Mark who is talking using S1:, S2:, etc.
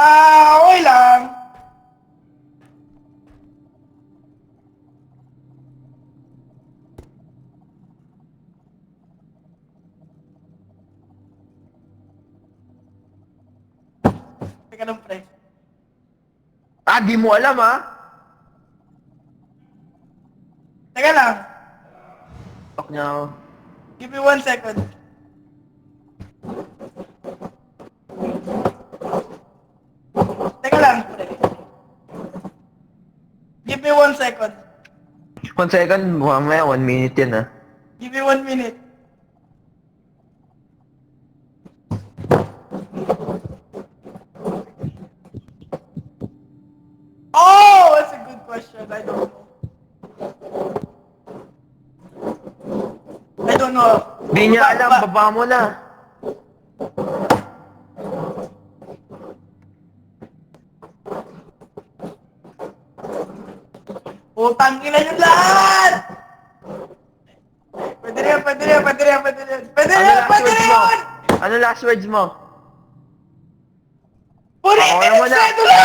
S1: Okay lang. Teka lang, pre.
S2: Di mo alam, ha?
S1: Teka lang.
S2: Talk niya ako.
S1: Give me 1 second. Teka lang, pre. Give me 1 second.
S2: 1 second, mamaya 1 minute yan, ha?
S1: Give me 1 minute. Oh, that's a good question. I don't know. I don't know.
S2: Di niya alam, baba mo na.
S1: Putang ina yung lahat! Pwede rin, pwede rin, pwede rin, pwede rin. Pwede
S2: Ano
S1: rin,
S2: last
S1: pwede
S2: words
S1: rin
S2: mo?
S1: yun!
S2: Ano last words mo?
S1: Puritin
S2: Ako
S1: yung
S2: naman na.
S1: sedula!